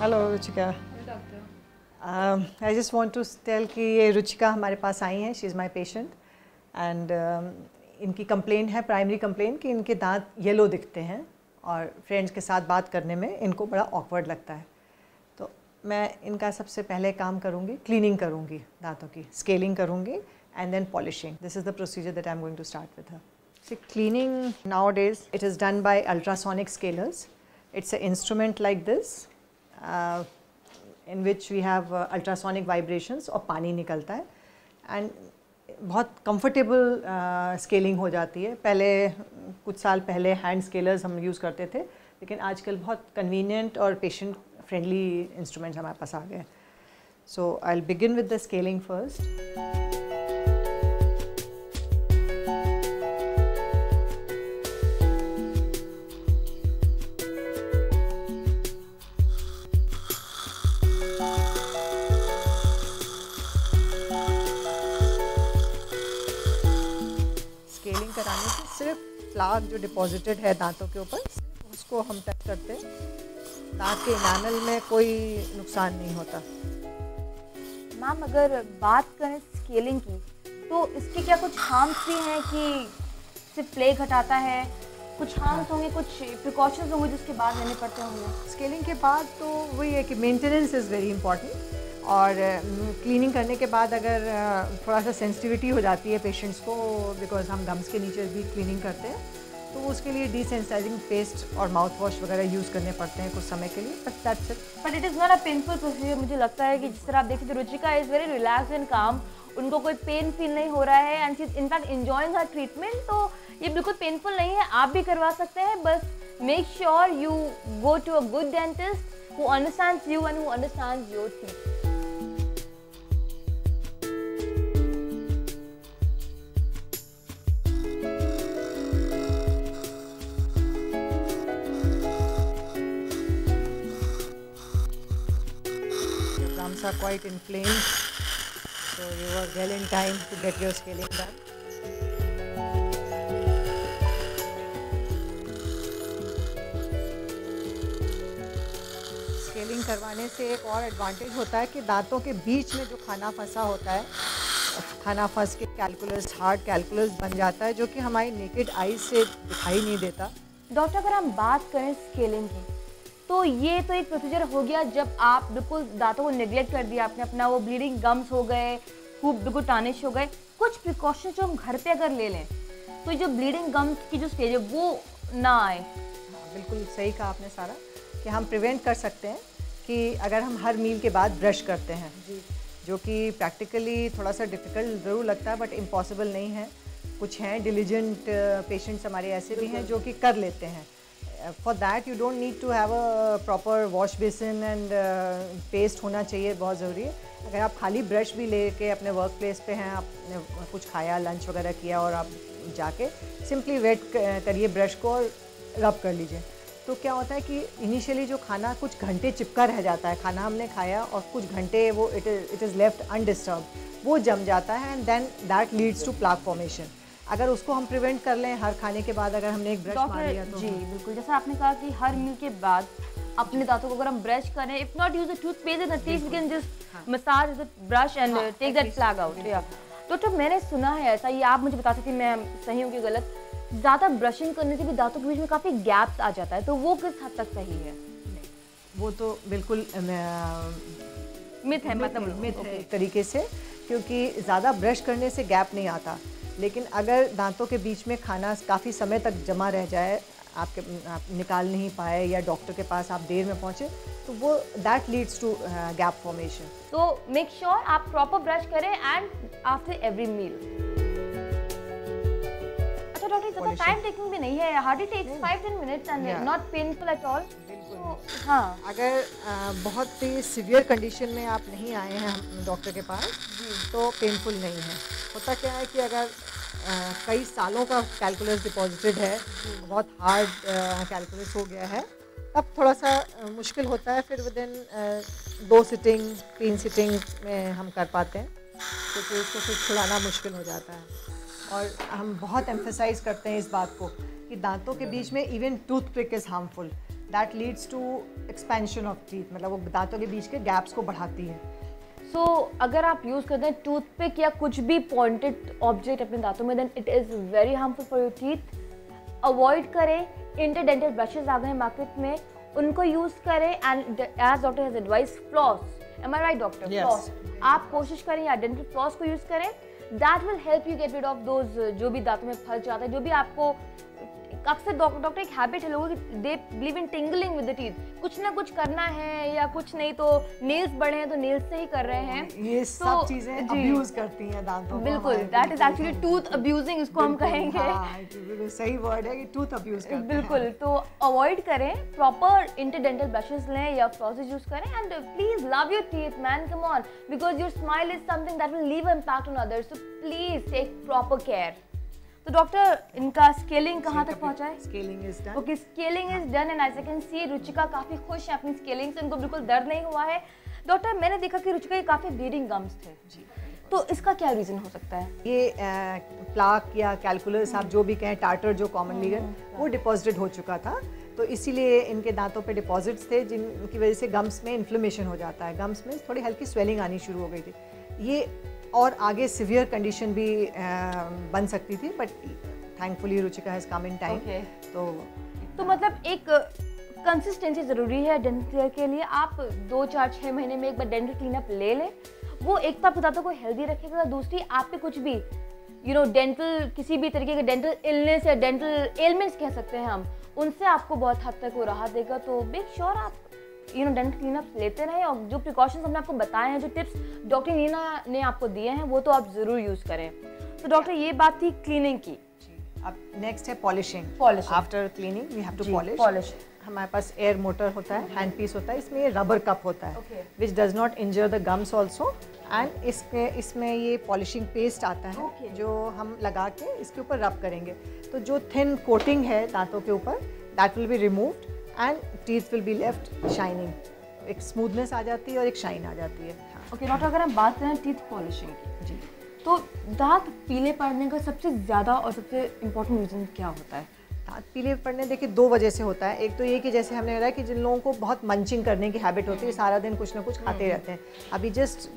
Hello Ruchika. I just want to tell कि ये रुचिका हमारे पास आई हैं, she is my patient and इनकी कंप्लेंट है, प्राइमरी कंप्लेंट, कि इनके दांत येलो दिखते हैं और फ्रेंड्स के साथ बात करने में इनको बड़ा ऑकवर्ड लगता है। तो मैं इनका सबसे पहले काम करूँगी, क्लीनिंग करूँगी दांतों की, स्केलिंग करूँगी and then polishing. This is the procedure that I am going to start with her. See, cleaning nowadays it is done by ultrasonic scalers. It's an instrument like this in which we have ultrasonic vibrations और पानी निकलता है and बहुत comfortable scaling हो जाती है. पहले कुछ साल पहले hand scalers हम यूज़ करते थे, लेकिन आजकल बहुत convenient और patient friendly instruments हमारे पास आ गए. So I'll begin with the scaling first. Scaling कराने से सिर्फ प्लाक जो डिपॉजिटेड है दांतों के ऊपर, उसको हम टच करते हैं. दांत के इनामल में कोई नुकसान नहीं होता. मैम, अगर बात करें स्केलिंग की, तो इसके क्या कुछ हार्म्स भी हैं कि सिर्फ प्ले घटाता है? कुछ हार्म्स होंगे, कुछ प्रिकॉशंस होंगे जिसके बाद लेने पड़ते होंगे? स्केलिंग के बाद तो वही है कि मेंटेनेंस इज़ वेरी इंपॉर्टेंट. और क्लीनिंग करने के बाद अगर थोड़ा सा सेंसिटिविटी हो जाती है पेशेंट्स को, बिकॉज हम गम्स के नीचे भी क्लीनिंग करते हैं, तो उसके लिए डिसेंसिटाइजिंग पेस्ट और माउथ वॉश वगैरह यूज़ करने पड़ते हैं कुछ समय के लिए. But that's it. But it is not a painful procedure. मुझे लगता है कि जिस तरह आप देखते हैं, Ruchika is very relax and काम. उनको कोई पेन फील नहीं हो रहा है and she is in fact enjoying her treatment. तो ये बिल्कुल पेनफुल नहीं है, आप भी करवा सकते हैं. बस make sure you go to a good dentist who understands you and who understands your teeth. Gums are quite inflamed, so you are well in time to get your scaling done. Scaling करवाने से एक और advantage होता है कि दांतों के बीच में जो खाना फंसा होता है, खाना फंस के कैलकुलस, हार्ड कैलकुलस बन जाता है, जो कि हमारी नेकेड आईज से दिखाई नहीं देता. डॉक्टर, अगर हम बात करें स्केलिंग की, तो ये तो एक प्रोसीजर हो गया जब आप बिल्कुल दांतों को नेग्लेक्ट कर दिया आपने अपना. वो ब्लीडिंग गम्स हो गए, खूब बिल्कुल टार्निश हो गए. कुछ प्रिकॉशंस जो हम घर पे अगर ले लें, तो जो ब्लीडिंग गम्स की जो स्टेज है वो ना आए. हाँ, बिल्कुल सही कहा आपने सारा, कि हम प्रिवेंट कर सकते हैं कि अगर हम हर मील के बाद ब्रश करते हैं, जो कि प्रैक्टिकली थोड़ा सा डिफ़िकल्ट ज़रूर लगता है, बट इम्पॉसिबल नहीं है. कुछ हैं डिलीजेंट पेशेंट्स हमारे ऐसे भी हैं जो कि कर लेते हैं. For that you don't need to have a proper wash basin and paste होना चाहिए, बहुत ज़रूरी है. अगर आप खाली ब्रश भी लेके अपने वर्क प्लेस पे हैं, आपने कुछ खाया, लंच वगैरह किया, और आप जाके सिंपली वेट करिए ब्रश को और रब कर लीजिए, तो क्या होता है कि इनिशियली जो खाना कुछ घंटे चिपका रह जाता है, खाना हमने खाया और कुछ घंटे वो इट इज़ लेफ्ट अनडिस्टर्ब, वो जम जाता है and then that leads to plaque formation. अगर उसको हम प्रिवेंट कर लें, हर खाने के बाद अगर हमने एक ब्रश मार लिया तो. जी बिल्कुल, जैसा आपने कहा कि हर मील के बाद अपने दांतों को अगर हम ब्रश करें, if not use the toothpaste and the teeth, we can just massage the brush and take that plaque out. Doctor, मैंने सुना है ऐसा, ये आप मुझे बता सकते हैं मैं सही हूँ कि गलत, ज़्यादा ब्रशिंग करने से भी दांतों के बीच में काफ़ी गैप्स आ जाता है, तो वो किस हद तक सही है? वो तो बिल्कुल मिथ है, मतलब मिथ है एक तरीके से, क्योंकि ज़्यादा ब्रश करने से गैप नहीं आता. लेकिन अगर दांतों के बीच में खाना काफ़ी समय तक जमा रह जाए, आप निकाल नहीं पाए, या डॉक्टर के पास आप देर में पहुँचे, तो वो that leads to gap formation. तो मेक श्योर आप प्रॉपर ब्रश करें एंड आफ्टर एवरी मील. अच्छा डॉक्टर, ज़्यादा टाइम टेकिंग भी नहीं है, hardly takes 5-10 minutes and not painful at all. हाँ, अगर बहुत ही सीवियर कंडीशन में आप नहीं आए हैं डॉक्टर के पास, तो पेनफुल नहीं है. होता क्या है कि अगर कई सालों का कैलकुलस डिपॉजिटेड है, बहुत हार्ड कैलकुलस हो गया है, तब थोड़ा सा मुश्किल होता है. फिर विदिन 2 सिटिंग 3 सिटिंग में हम कर पाते हैं, क्योंकि उसको फिर छुड़ाना मुश्किल हो जाता है. और हम बहुत एम्फेसाइज करते हैं इस बात को कि दांतों के बीच में even toothpick is harmful. That leads to expansion of teeth, मतलब वो दांतों के बीच के गैप्स को बढ़ाती है। सो अगर आप यूज़ करते हैं टूथपिक या कुछ भी पॉइंटेड ऑब्जेक्ट अपने दांतों में, then it is very harmful for your teeth. Avoid करें। इंटरडेंटल ब्रशेज आ गए हैं मार्केट में, उनको यूज़ करें। And as doctor has advise, floss, am I right doctor? Floss आप कोशिश करें या डेंटल फ्लॉस को यूज़ करें। That will help you get rid of those जो भी दांतों में फंस जाता है, जो भी आपको अक्सर डॉक्टर एक हैबिट है लोगों की, they believe in tingling with the teeth, कुछ ना कुछ करना है या कुछ नहीं तो नेल्स बड़े हैं तो नेल्स से ही कर रहे हैं। ये सब चीजें अब्यूज करती हैं दांतों को। बिल्कुल, that is actually tooth abusing, इसको हम कहेंगे। बिल्कुल सही वर्ड है कि टूथ अब्यूज करते हैं। बिल्कुल, तो अवॉइड करें, प्रॉपर इंटरडेंटल ब्रशेस लें या फ्लॉसेस यूज करें। And please love your teeth man, come on, because your smile is something that will leave impact on others, so please take proper care. तो doctor, इनका scaling कहाँ तक पहुँचा है? Scaling is done. Okay, scaling is done and as I can see Ruchika काफ़ी खुश है अपनी स्केलिंग से, उनको बिल्कुल दर्द नहीं हुआ है। डॉक्टर, मैंने देखा कि रुचिका के काफ़ी ब्लीडिंग गम्स थे जी, तो इसका क्या रीज़न हो सकता है? ये प्लाक या कैलकुलस, आप जो भी कहें, टार्टर जो कॉमनली है, वो डिपॉजिटेड हो चुका था, तो इसीलिए इनके दांतों पे डिपॉजिट्स थे जिनकी वजह से गम्स में इन्फ्लेमेशन हो जाता है, गम्स में थोड़ी हल्की स्वेलिंग आनी शुरू हो गई थी। ये और आगे सिवियर कंडीशन भी बन सकती थी, but thankfully Ruchika has come in time. तो मतलब एक कंसिस्टेंसी ज़रूरी है डेंटल केयर के लिए। आप 2, 4, 6 महीने में एक बार डेंटल क्लीनअप ले लें, वो एक तो आपके दांतों को हेल्दी रखेगा, दूसरी आपके कुछ भी डेंटल किसी भी तरीके के डेंटल इलनेस या डेंटल एलिमेंट्स कह सकते हैं हम, उनसे आपको बहुत हद तक वो राहत देगा। तो मेक श्योर आप डेंटल क्लीनअप लेते रहें, और जो प्रिकॉशंस हमने आपको बताए हैं, जो टिप्स डॉक्टर नीना ने आपको दिए हैं, वो तो आप ज़रूर यूज़ करें। तो डॉक्टर, ये बात थी क्लीनिंग की। अब नेक्स्ट है polishing. After cleaning we have to polish. हमारे पास एयर मोटर होता है, हैंड पीस होता है, इसमें ये रबर कप होता है which does not injure the gums also. And इसमें ये पॉलिशिंग पेस्ट आता है जो हम लगा के इसके ऊपर रब करेंगे, तो जो थिन कोटिंग है दांतों के ऊपर, that will be removed and teeth will be left shining. एक स्मूथनेस आ जाती है और एक शाइन आ जाती है। ओके डॉक्टर, अगर हम बात करें टीथ पॉलिशिंग की जी, तो दांत पीले पड़ने का सबसे ज़्यादा और सबसे इम्पोर्टेंट रीज़न क्या होता है? दांत पीले पड़ने देखिए 2 वजह से होता है। एक तो ये कि जैसे हमने बताया कि जिन लोगों को बहुत मंचिंग करने की हैबिट होती है, सारा दिन कुछ ना कुछ खाते रहते हैं। अभी जस्ट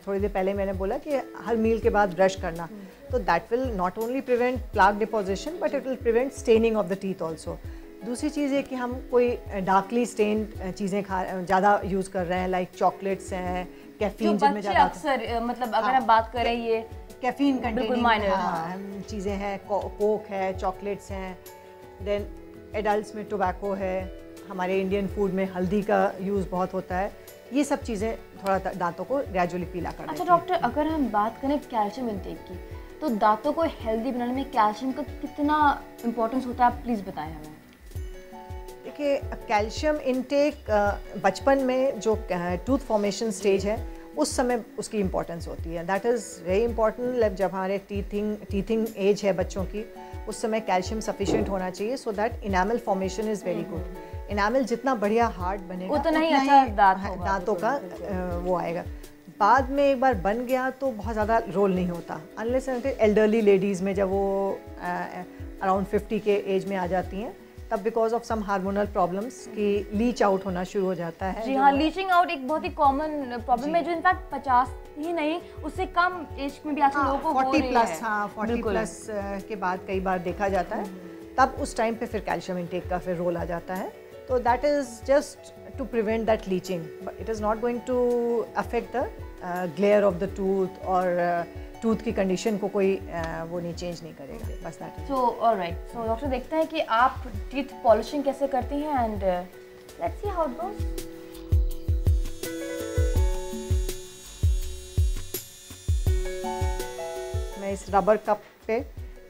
थोड़ी देर पहले मैंने बोला कि हर मील के बाद ब्रश करना, तो that will not only prevent plaque deposition but it will prevent staining of the teeth also. दूसरी चीज़ है कि हम कोई डार्कली स्टेन्ड चीज़ें ज़्यादा यूज़ कर रहे हैं, लाइक चॉकलेट्स हैं, कैफीन जिनमें ज़्यादा अक्सर मतलब अगर हम बात करें ये कैफीन कंटेनिंग चीज़ें हैं, कोक है, चॉकलेट्स हैं, देन एडल्ट्स में टोबैको है, हमारे इंडियन फूड में हल्दी का यूज़ बहुत होता है। ये सब चीज़ें थोड़ा दांतों को ग्रेजुअली पीला कर देती हैं। अच्छा डॉक्टर, अगर हम बात करें कैल्शियम इंटेक की, तो दांतों को हेल्दी बनाने में कैल्शियम का कितना इम्पोर्टेंस होता है, आप प्लीज़ बताएं हमें। देखिए, कैल्शियम इंटेक बचपन में जो टूथ फॉर्मेशन स्टेज है उस समय उसकी इम्पोर्टेंस होती है। That is very important. जब हमारे टीथिंग एज है बच्चों की, उस समय कैल्शियम सफिशिएंट होना चाहिए so that enamel formation is very good. Enamel जितना बढ़िया हार्ड बनेगा उतना ही अच्छा दांतों का वो आएगा। बाद में एक बार बन गया तो बहुत ज़्यादा रोल नहीं होता, अनलेस एल्डरली लेडीज़ में जब वो अराउंड 50 के एज में आ जाती हैं, तब because of some hormonal problems की लीच आउट होना शुरू हो जाता है। जी हाँ, लीचिंग आउट एक बहुत ही कॉमन प्रॉब्लम है जो इनफैक्ट 50 ही नहीं, उससे कम एज में भी आजकल लोगों को 40 प्लस 40 प्लस के बाद कई बार देखा जाता है। तब उस टाइम पे फिर कैल्शियम इंटेक का फिर रोल आ जाता है। तो that is just to prevent that leaching, but it is not going to affect the glare of the tooth और टूथ की कंडीशन को कोई वो नहीं चेंज नहीं करेगा, बस that is. So alright, so doctor देखते हैं कि आप टीथ पॉलिशिंग कैसे करती हैं and let's see how it goes. मैं इस रबर कप पे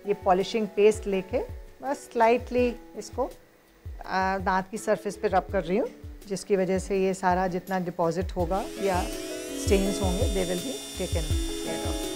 ये पॉलिशिंग पेस्ट लेके बस स्लाइटली इसको दांत की सरफेस पे रब कर रही हूँ, जिसकी वजह से ये सारा जितना डिपॉजिट होगा या स्टेन्स होंगे they will be taken care of.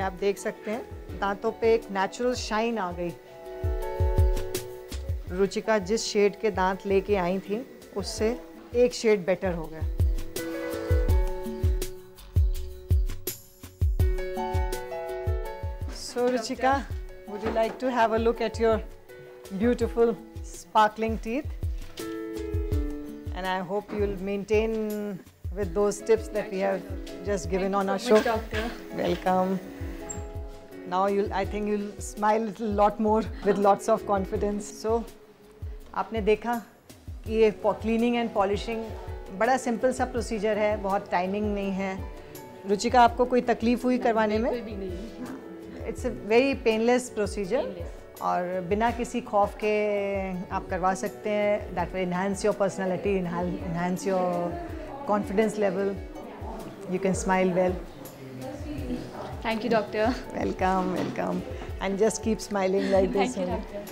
आप देख सकते हैं दांतों पे एक नेचुरल शाइन आ गई। रुचिका जिस शेड के दांत लेके आई थी उससे एक शेड बेटर हो गया। So Ruchika, would you like to have a look at your beautiful sparkling teeth? And I hope you'll maintain with those tips that we have just given on our show. Doctor. Welcome. Now I think you'll smile a lot more with lots of confidence. So, आपने देखा कि ये cleaning and polishing बड़ा simple सा procedure है, बहुत timing नहीं है। रुचिका, आपको कोई तकलीफ हुई करवाने में? भी नहीं। It's a very painless procedure और बिना किसी खौफ के आप करवा सकते हैं। That will enhance your personality, enhance your confidence level. You can smile well. Thank you, doctor. Welcome, welcome. And just keep smiling like this. Thank you, doctor.